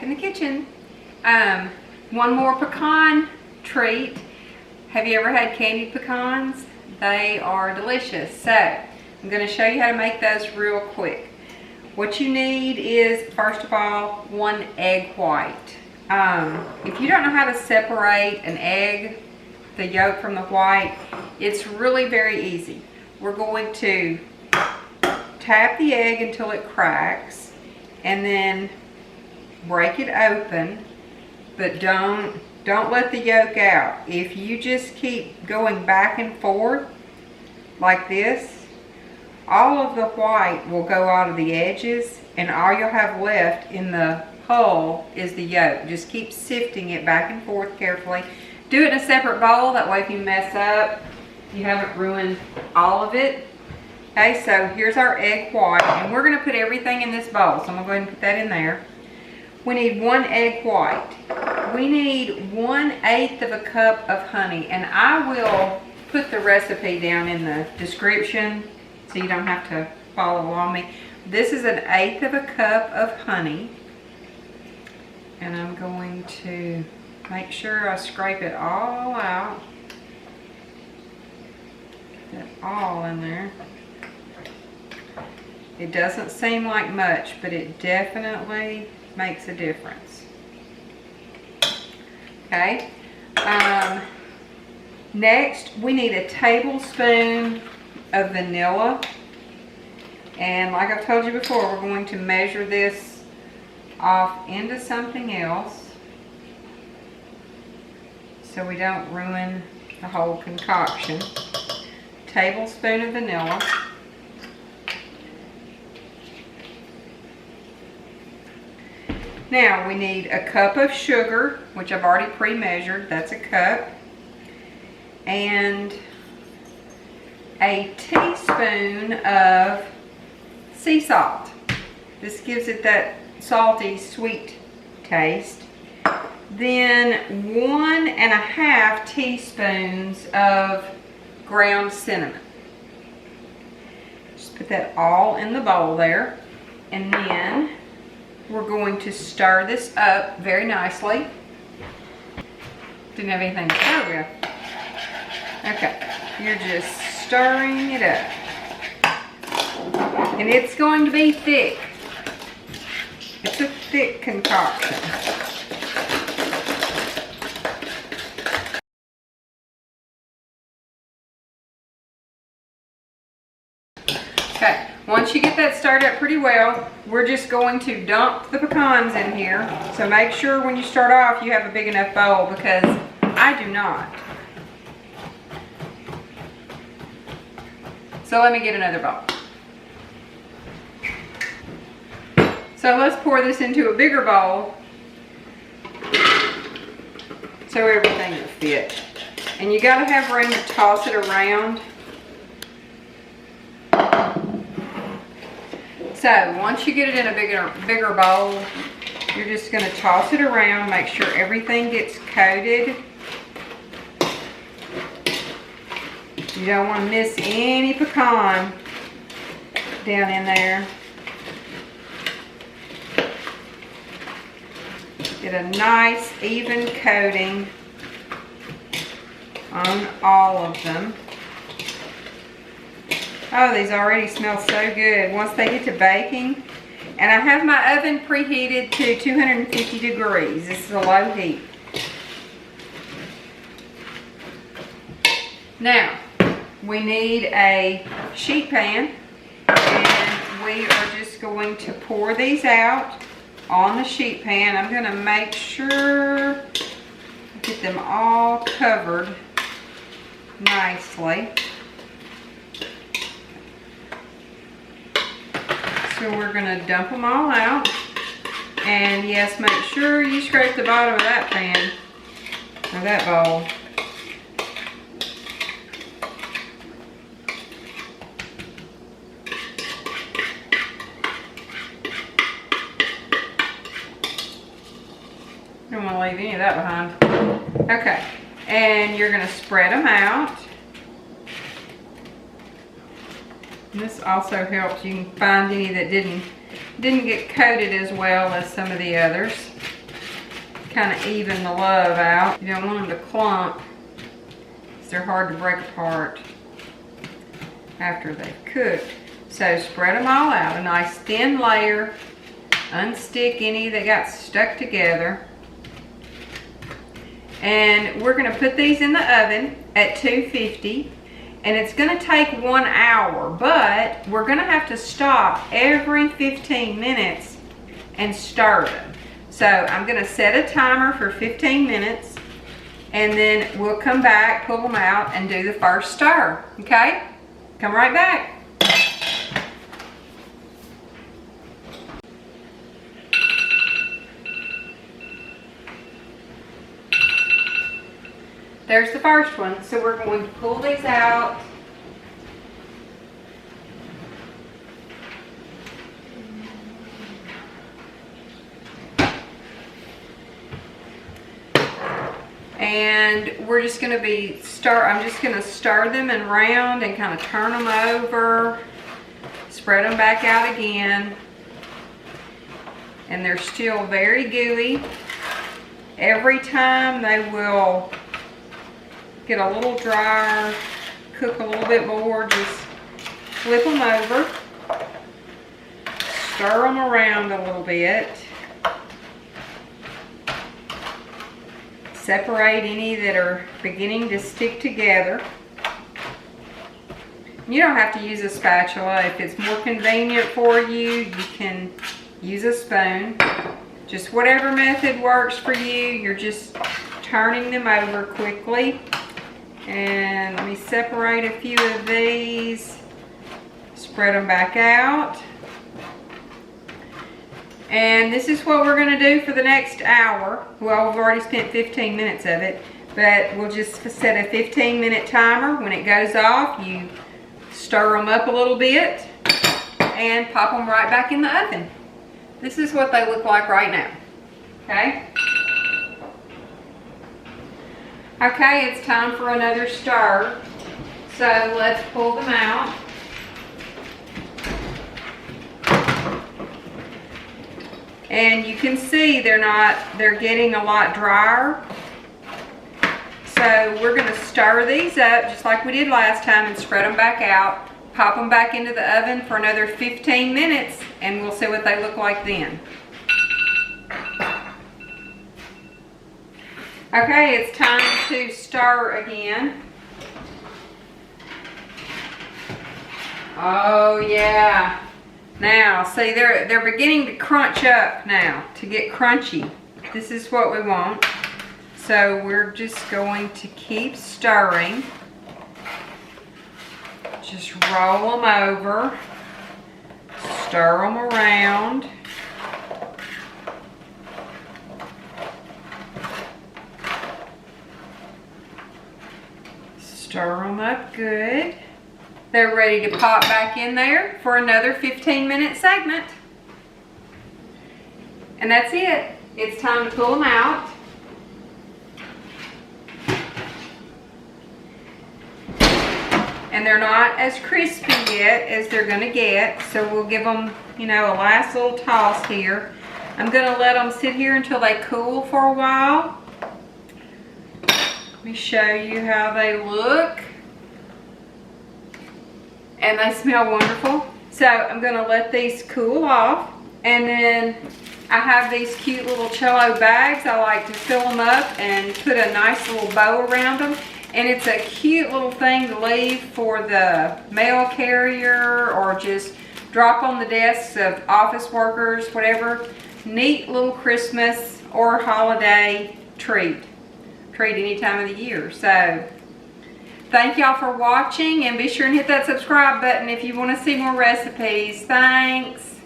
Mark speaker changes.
Speaker 1: back in the kitchen. One more pecan treat. Have you ever had candied pecans? They are delicious. So I'm going to show you how to make those real quick. What you need is, first of all, 1 egg white. If you don't know how to separate an egg, the yolk from the white, it's really very easy. We're going to tap the egg until it cracks and then break it open, but don't let the yolk out. If you just keep going back and forth like this, all of the white will go out of the edges and all you'll have left in the hull is the yolk. Just keep sifting it back and forth carefully. Do it in a separate bowl, that way if you mess up, you haven't ruined all of it. Okay, so here's our egg white, and we're going to put everything in this bowl. So I'm going to go ahead and put that in there. We need 1 egg white. We need 1/8 of a cup of honey, and I will put the recipe down in the description so you don't have to follow along me. This is 1/8 of a cup of honey, and I'm going to make sure I scrape it all out. Get it all in there. It doesn't seem like much, but it definitely makes a difference. Okay. Next, we need a tablespoon of vanilla. And like I've told you before, we're going to measure this off into something else so we don't ruin the whole concoction. Tablespoon of vanilla. Now we need a cup of sugar, which I've already pre-measured, that's a cup, and a teaspoon of sea salt. This gives it that salty, sweet taste. Then 1½ teaspoons of ground cinnamon. Just put that all in the bowl there, and then we're going to stir this up very nicely. Didn't have anything to stir with. Okay, you're just stirring it up. And it's going to be thick. It's a thick concoction. Okay, once you get that stirred up pretty well, we're just going to dump the pecans in here. So make sure when you start off you have a big enough bowl, because I do not. So let me get another bowl. So let's pour this into a bigger bowl so everything will fit. And you gotta have room to toss it around. So once you get it in a bigger bowl, you're just going to toss it around, make sure everything gets coated. You don't want to miss any pecan down in there. Get a nice even coating on all of them. Oh, these already smell so good once they get to baking. And I have my oven preheated to 250 degrees. This is a low heat. Now, we need a sheet pan. And we are just going to pour these out on the sheet pan. I'm going to make sure I get them all covered nicely. So we're going to dump them all out, and yes, make sure you scrape the bottom of that pan or that bowl. Don't want to leave any of that behind. Okay, and you're going to spread them out. This also helps. You can find any that didn't get coated as well as some of the others. kind of even the love out. You don't want them to clump, because they're hard to break apart after they've cooked. So spread them all out, a nice thin layer. Unstick any that got stuck together. And we're going to put these in the oven at 250. And it's going to take 1 hour, but we're going to have to stop every 15 minutes and stir them. So I'm going to set a timer for 15 minutes, and then we'll come back, pull them out, and do the first stir. Okay? Come right back. There's the first one. So we're going to pull these out. And we're just going to I'm just going to stir them and round and kind of turn them over. Spread them back out again. And they're still very gooey. Every time they will get a little drier, cook a little bit more, just flip them over, stir them around a little bit, separate any that are beginning to stick together. You don't have to use a spatula. If it's more convenient for you, you can use a spoon. Just whatever method works for you. You're just turning them over quickly. And let me separate a few of these, spread them back out. And this is what we're going to do for the next hour. Well, we've already spent 15 minutes of it, but we'll just set a 15-minute timer. When it goes off, you stir them up a little bit and pop them right back in the oven. This is what they look like right now. Okay? Okay, it's time for another stir. So let's pull them out. And you can see they're getting a lot drier. So we're going to stir these up just like we did last time and spread them back out. Pop them back into the oven for another 15 minutes and we'll see what they look like then. Okay, it's time to stir again. Oh yeah. Now, see, they're beginning to crunch up now, to get crunchy. This is what we want. So we're just going to keep stirring. Just roll them over. Stir them around. Stir them up good. They're ready to pop back in there for another 15-minute segment. And that's it. It's time to pull them out. And they're not as crispy yet as they're going to get, so we'll give them, you know, a last little toss here. I'm going to let them sit here until they cool for a while. Let me show you how they look. And they smell wonderful. So I'm going to let these cool off. And then I have these cute little cello bags. I like to fill them up and put a nice little bow around them. And it's a cute little thing to leave for the mail carrier or just drop on the desks of office workers, whatever. Neat little Christmas or holiday treat any time of the year. So thank y'all for watching, and be sure and hit that subscribe button if you want to see more recipes. Thanks.